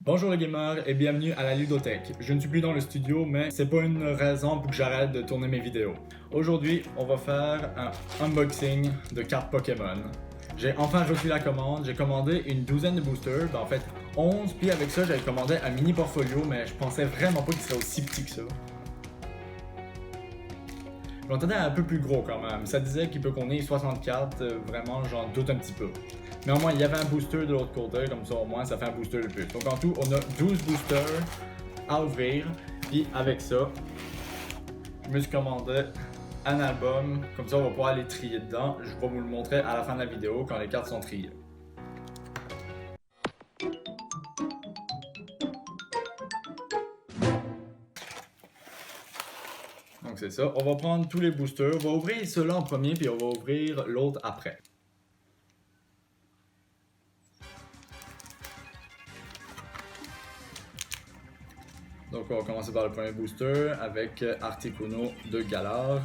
Bonjour les gamers et bienvenue à la ludothèque. Je ne suis plus dans le studio, mais c'est pas une raison pour que j'arrête de tourner mes vidéos. Aujourd'hui, on va faire un unboxing de cartes Pokémon. J'ai enfin reçu la commande, j'ai commandé une douzaine de boosters, en fait 11, puis avec ça j'avais commandé un mini portfolio, mais je pensais vraiment pas qu'il serait aussi petit que ça. Je m'entendais un peu plus gros quand même, ça disait qu'il peut contenir 60 cartes, vraiment j'en doute un petit peu. Mais au moins il y avait un booster de l'autre côté, comme ça au moins ça fait un booster de plus. Donc en tout on a 12 boosters à ouvrir, puis avec ça, je me suis commandé un album, comme ça on va pouvoir les trier dedans. Je vais vous le montrer à la fin de la vidéo quand les cartes sont triées. Donc c'est ça, on va prendre tous les boosters, on va ouvrir ceux-là en premier puis on va ouvrir l'autre après. Donc on va commencer par le premier booster avec Articuno de Galar.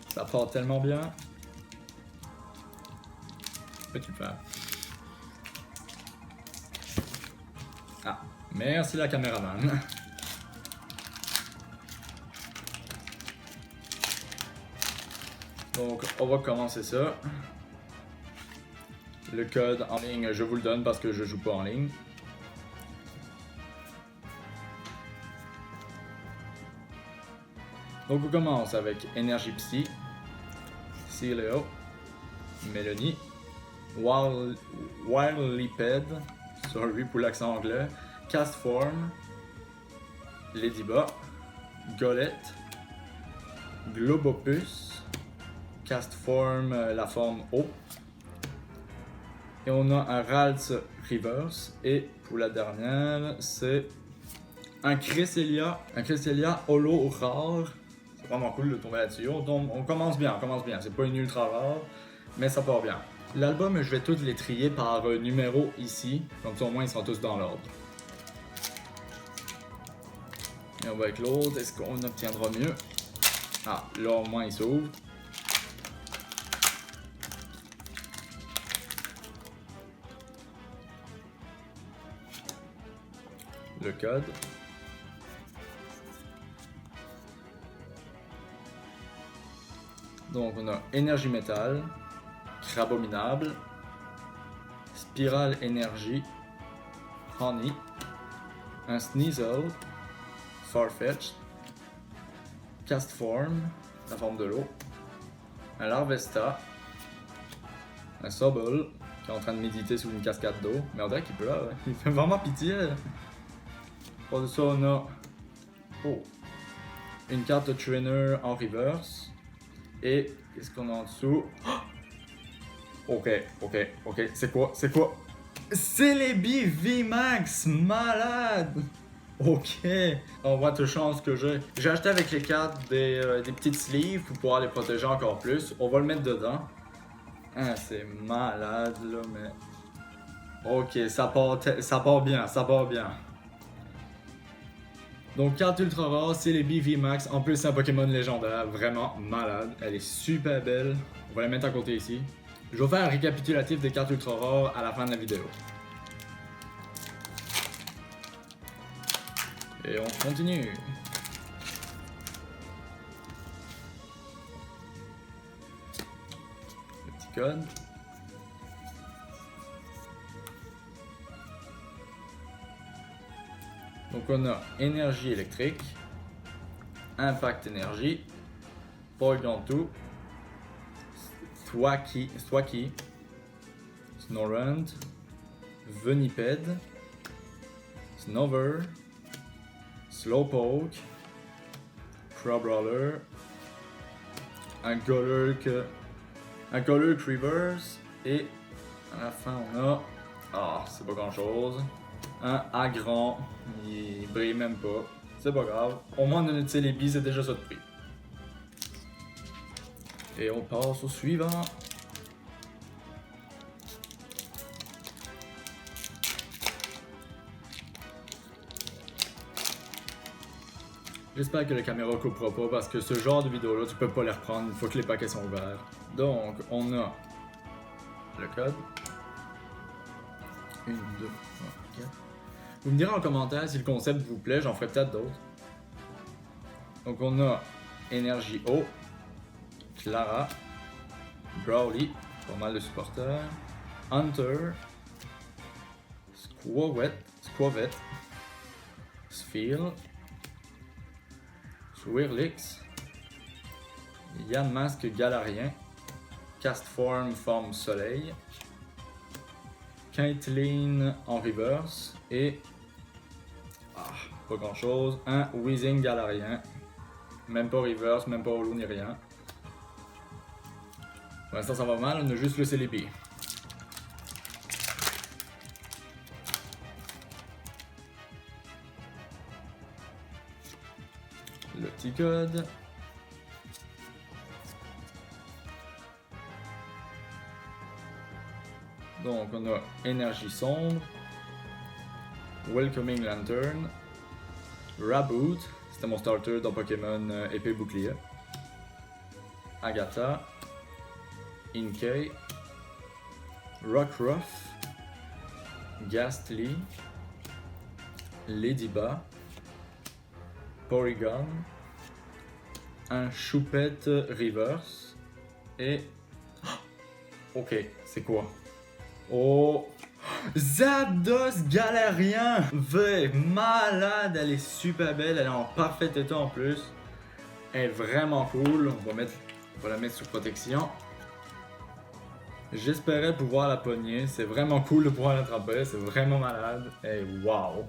Ça part tellement bien. Peux-tu le faire? Ah, merci la caméraman. Donc on va commencer ça. Le code en ligne, je vous le donne parce que je joue pas en ligne. Donc on commence avec Énergie Psy, Célio, Mélanie, Wildliped, sorry pour l'accent anglais, Castform, Ladybug, Golett, Globopus, Castform la forme O, et on a un Ralts Reverse, et pour la dernière c'est un Cresselia Holo rare. C'est vraiment cool de tomber là-dessus. On commence bien, c'est pas une ultra rare, mais ça part bien. L'album, je vais tous les trier par numéro ici, comme ça au moins ils sont tous dans l'ordre. Et on va avec l'autre, est-ce qu'on obtiendra mieux? Ah, là au moins il s'ouvre. Le code. Donc on a Énergie Métal, Crabominable, Spirale Énergie, Honey, un Sneasel, Farfetch'd, Castform, la forme de l'eau, un Larvesta, un Sobble qui est en train de méditer sous une cascade d'eau, mais on dirait qu'il pleure, il fait vraiment pitié. Pour ça on a une carte de trainer en reverse. Et qu'est-ce qu'on a en dessous? Ok, c'est quoi? Celebi VMAX, malade! Ok, on voit toute chance que j'ai. J'ai acheté avec les cartes des petites sleeves pour pouvoir les protéger encore plus. On va le mettre dedans. Ah, c'est malade là, mais... Ok, ça part bien. Donc carte ultra rare, c'est les VMAX, en plus c'est un Pokémon légendaire, vraiment malade, elle est super belle, on va la mettre à côté ici. Je vais faire un récapitulatif des cartes ultra rares à la fin de la vidéo. Et on continue. Le petit code. Donc on a Énergie électrique, Impact énergie, Porygon2, Thwackey, Snorunt, Venipede, Snover, Slowpoke, Crabrawler, un Golurk Reverse, et à la fin on a, c'est pas grand chose, un Aggron, il brille même pas, c'est pas grave, au moins notre Celebi c'est déjà ça de prix. Et on passe au suivant. J'espère que la caméra coupera pas parce que ce genre de vidéo là tu peux pas les reprendre une fois que les paquets sont ouverts. Donc, on a le code. 1, 2, 3, 4. Vous me direz en commentaire si le concept vous plaît, j'en ferai peut-être d'autres. Donc, on a Énergie O, Clara, Brawly, pas mal de supporters, Hunter, Squavet, Sphere, Swirlix, Yann Masque Galarien, Castform Forme Soleil, Caitlyn en reverse et pas grand chose, un Weezing Galarien, même pas reverse, même pas holo ni rien. Pour l'instant ça va mal, on a juste le Celebi. Le petit code. Donc on a Énergie Sombre, Welcoming Lantern, Raboot, c'était mon starter dans Pokémon Épée Bouclier, Agatha, Inkay, Rockruff, Ghastly, Ladyba, Porygon, un Choupette Reverse et... Ok, c'est quoi? Oh! Zapdos Galarian! V, malade, elle est super belle, elle est en parfait état en plus. Elle est vraiment cool, on va la mettre sous protection. J'espérais pouvoir la pogner, c'est vraiment cool de pouvoir l'attraper, c'est vraiment malade. Et wow!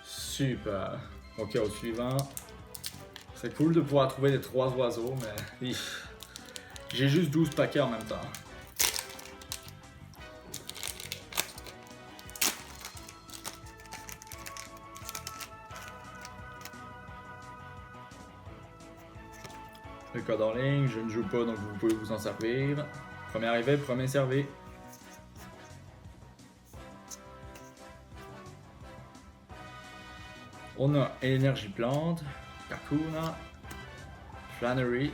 Super! Ok, au suivant. C'est cool de pouvoir trouver les 3 oiseaux, mais j'ai juste 12 paquets en même temps. Le code en ligne, je ne joue pas donc vous pouvez vous en servir. Premier arrivé, premier servi. On a Énergie Plante, Kakuna, Flannery,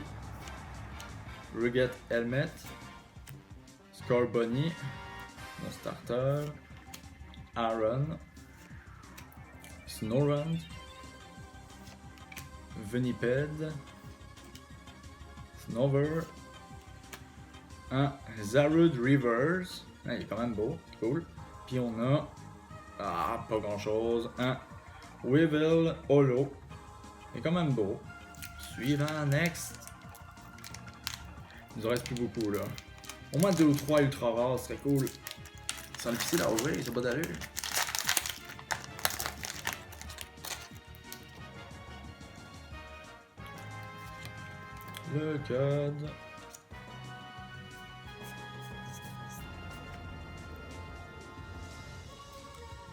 Rugged Helmet, Scorbunny, mon starter, Aaron, Snorunt, Venipede, Snover, un Zarude Reverse, il est quand même beau, cool. Puis on a, pas grand chose, un Weevil Holo, il est quand même beau. Suivant, next. Il nous en reste plus beaucoup là. Au moins 2 ou 3 ultra rares, ce serait cool. Ils sont difficiles à ouvrir, c'est pas d'allure. Le code.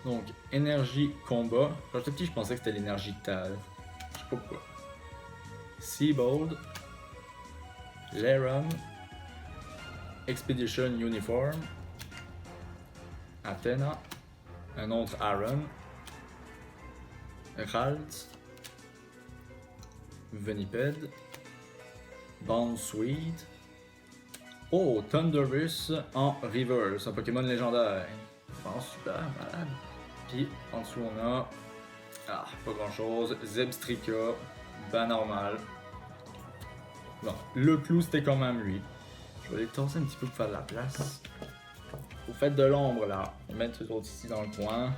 Donc, énergie combat. Quand j'étais petit, je pensais que c'était l'énergie Tal. Je sais pas pourquoi. Seabold, Laram, Expedition Uniform, Athena, un autre Aaron, Ralt, Venipede, Bounsweet, oh, Thunderous en reverse, un Pokémon légendaire. Oh, super, malade. Puis en dessous on a, pas grand chose, Zebstrika, ben normal. Bon, le clou c'était quand même lui. Je vais les tasser un petit peu pour faire de la place. Vous faites de l'ombre là. On va mettre ces autres ici dans le coin.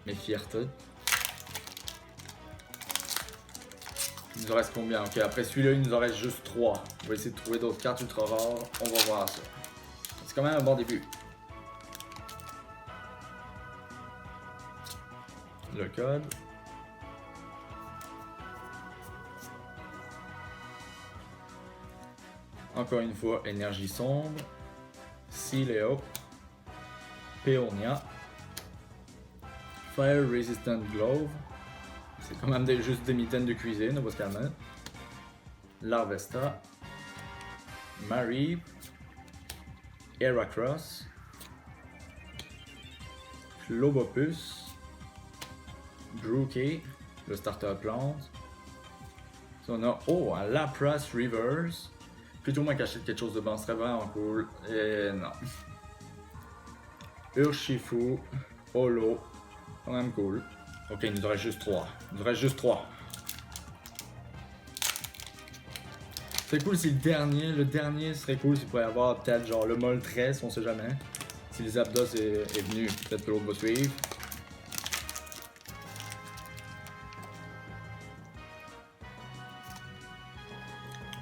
Mes fiertés. Il nous en reste combien? Ok, après celui-là, il nous en reste juste 3. On va essayer de trouver d'autres cartes ultra rares. On va voir ça. C'est quand même un bon début. Le code. Encore une fois, énergie sombre. Sileo. Peonia. Fire Resistant Glove. C'est quand même juste des mitaines de cuisine, on va se calmer. Larvesta. Marie. Heracross. Lobopus. Grookey, le starter plante. On a, un Lapras Reverse. Plutôt moins qu'acheter quelque chose de bon, ce serait vraiment cool. Et non. Urshifu, Holo, quand même cool. Ok, il nous reste juste 3. Il nous reste juste 3. C'est cool si le dernier serait cool s'il pourrait y avoir peut-être genre le Moltres, on sait jamais. Si les Zapdos est venu, peut-être que l'autre va suivre.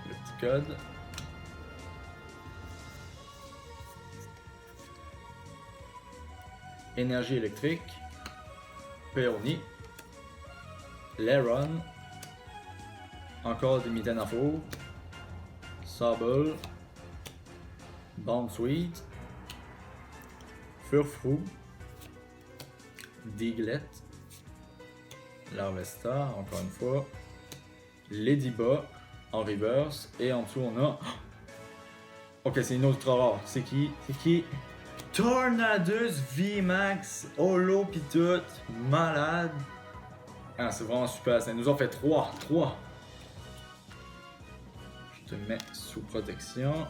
Le petit code. Énergie électrique. Peony. Leron. Encore des Mitenafo. Sable. Bounsweet. Furfrou. Diglett. Larvesta, encore une fois. Ladyba en reverse. Et en dessous, on a. Ok, c'est une autre rare. C'est qui? C'est qui? Tornadus VMAX. Holo pis tout. Malade. Ah, c'est vraiment super. Ça nous en fait 3. 3. Je te mets sous protection.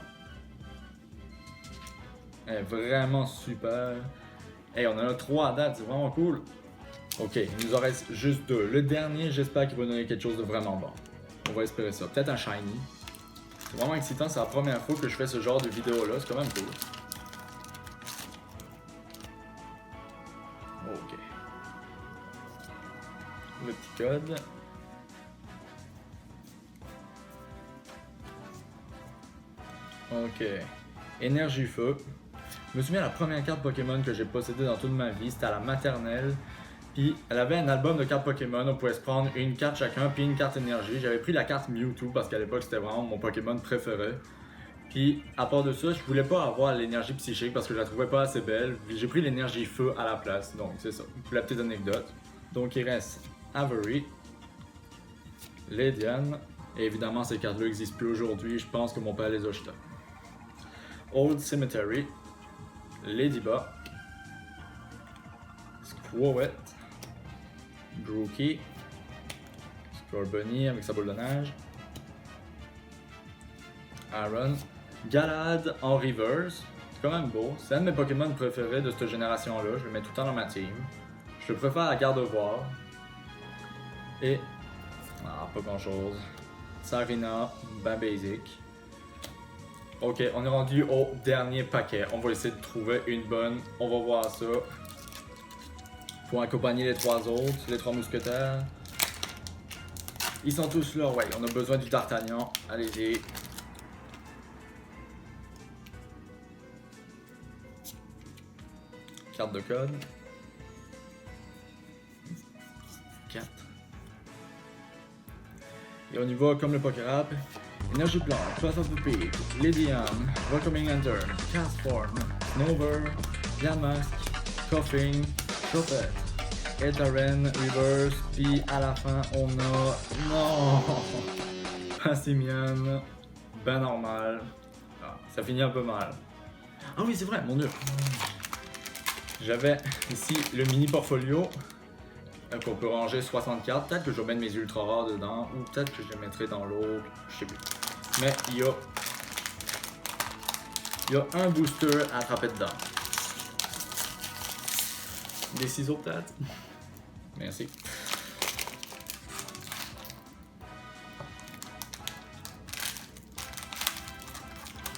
Elle est vraiment super. Hey, on en a 3 à date, c'est vraiment cool. Ok, il nous en reste juste 2. Le dernier, j'espère qu'il va donner quelque chose de vraiment bon. On va espérer ça. Peut-être un shiny. C'est vraiment excitant, c'est la première fois que je fais ce genre de vidéo là, c'est quand même cool. Ok. Le petit code. Ok. Énergie feu. Je me souviens, la première carte Pokémon que j'ai possédée dans toute ma vie, c'était à la maternelle. Puis elle avait un album de cartes Pokémon, on pouvait se prendre une carte chacun, puis une carte énergie. J'avais pris la carte Mewtwo parce qu'à l'époque c'était vraiment mon Pokémon préféré. Puis à part de ça, je voulais pas avoir l'énergie psychique parce que je la trouvais pas assez belle. J'ai pris l'énergie feu à la place, donc c'est ça. Pour la petite anecdote. Donc il reste Avery, Ledian, et évidemment ces cartes-là n'existent plus aujourd'hui, je pense que mon père les a jetées. Old Cemetery, Ladyba, Squawet, Brookie, Scorbunny avec sa boule de neige, Aaron, Galad en reverse, c'est quand même beau, c'est un de mes Pokémon préférés de cette génération-là, je le mets tout le temps dans ma team. Je le préfère à Gardevoir. Et... ah, pas grand-chose. Sarina, ben basic. Ok, on est rendu au dernier paquet. On va essayer de trouver une bonne. On va voir ça. Pour accompagner les 3 autres, les 3 mousquetaires. Ils sont tous là, ouais. On a besoin du D'Artagnan. Allez-y. Carte de code. 4. Et on y va comme le Pokérap. Énergie Plante, Path of the Peak, Lydian, Welcoming Lantern, Castform, Snover, Yamask, Coughing, Chopette, Etaren, Reverse, puis à la fin on a... non, Passimian, ben normal. Ah, ça finit un peu mal. Ah oui c'est vrai, mon dieu. J'avais ici le mini portfolio. Qu'on peut ranger 60 cartes, peut-être que je vais mettre mes ultra rares dedans, ou peut-être que je les mettrai dans l'autre, je sais plus. Mais il y a un booster à attraper dedans. Des ciseaux peut-être? Merci.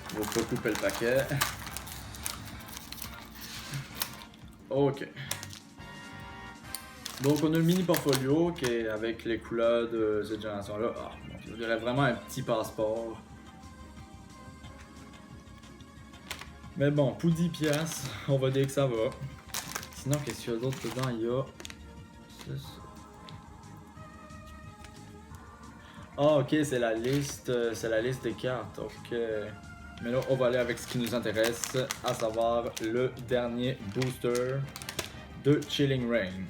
Je vais pas couper le paquet. Ok. Donc on a le mini portfolio qui est avec les couleurs de cette génération-là. Ah, bon, je dirais vraiment un petit passeport. Mais bon, pour 10 piastres, on va dire que ça va. Sinon, qu'est-ce qu'il y a d'autre dedans? Il y a... c'est ça. Ah ok, c'est la liste des cartes. Ok. Mais là, on va aller avec ce qui nous intéresse, à savoir le dernier booster de Chilling Reign.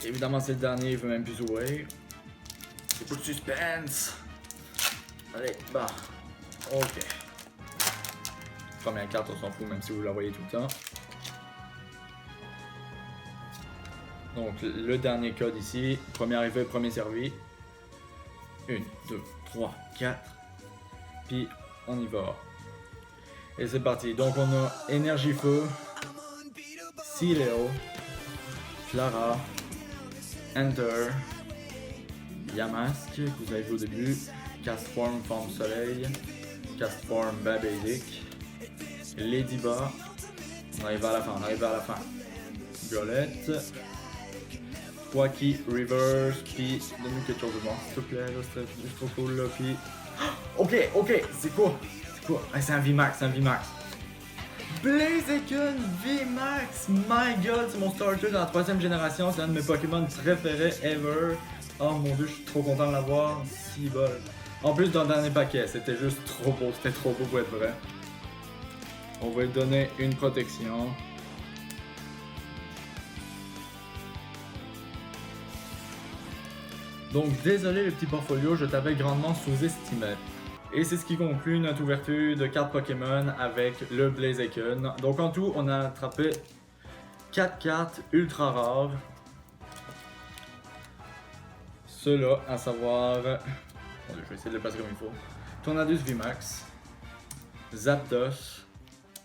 Évidemment, c'est le dernier, il veut même plus ouvrir. C'est pour le suspense. Allez, bah. Ok. Première carte, on s'en fout, même si vous la voyez tout le temps. Donc, le dernier code ici. Premier arrivé, premier servi. 1, 2, 3, 4. Puis, on y va. Et c'est parti. Donc on a Énergie Feu, Sealeo, Clara, Enter, Yamask, que vous avez vu au début, Castform Forme Soleil, Castform Basic, Ladyba, on arrive à la fin, Violette, Wacky, Reverse, puis donne-nous quelque chose de bon, s'il te plaît, là, c'est juste trop cool, là, puis... Ok, c'est quoi? Ah, c'est un VMAX, Blaziken VMAX, my god, c'est mon starter dans la 3ème génération, c'est un de mes Pokémon préférés ever. Oh mon dieu, je suis trop content de l'avoir, si bol. En plus, dans le dernier paquet, c'était juste trop beau, pour être vrai. On va lui donner une protection. Donc désolé le petit portfolio, je t'avais grandement sous-estimé. Et c'est ce qui conclut notre ouverture de cartes Pokémon avec le Blaziken. Donc en tout, on a attrapé 4 cartes ultra rares. Ceux-là, à savoir... je vais essayer de le placer comme il faut. Tornadus VMAX, Zapdos,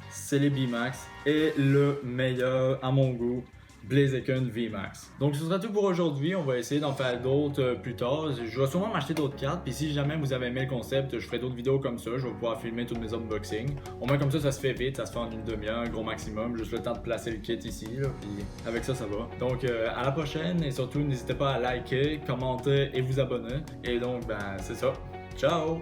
Celebimax et le meilleur à mon goût, Blaziken VMAX. Donc ce sera tout pour aujourd'hui, on va essayer d'en faire d'autres plus tard. Je vais sûrement m'acheter d'autres cartes, puis si jamais vous avez aimé le concept, je ferai d'autres vidéos comme ça, je vais pouvoir filmer tous mes unboxings. Au moins comme ça se fait vite, ça se fait en une demi-heure, gros maximum, juste le temps de placer le kit ici, là, puis avec ça va. Donc à la prochaine, et surtout n'hésitez pas à liker, commenter et vous abonner. Et donc c'est ça. Ciao!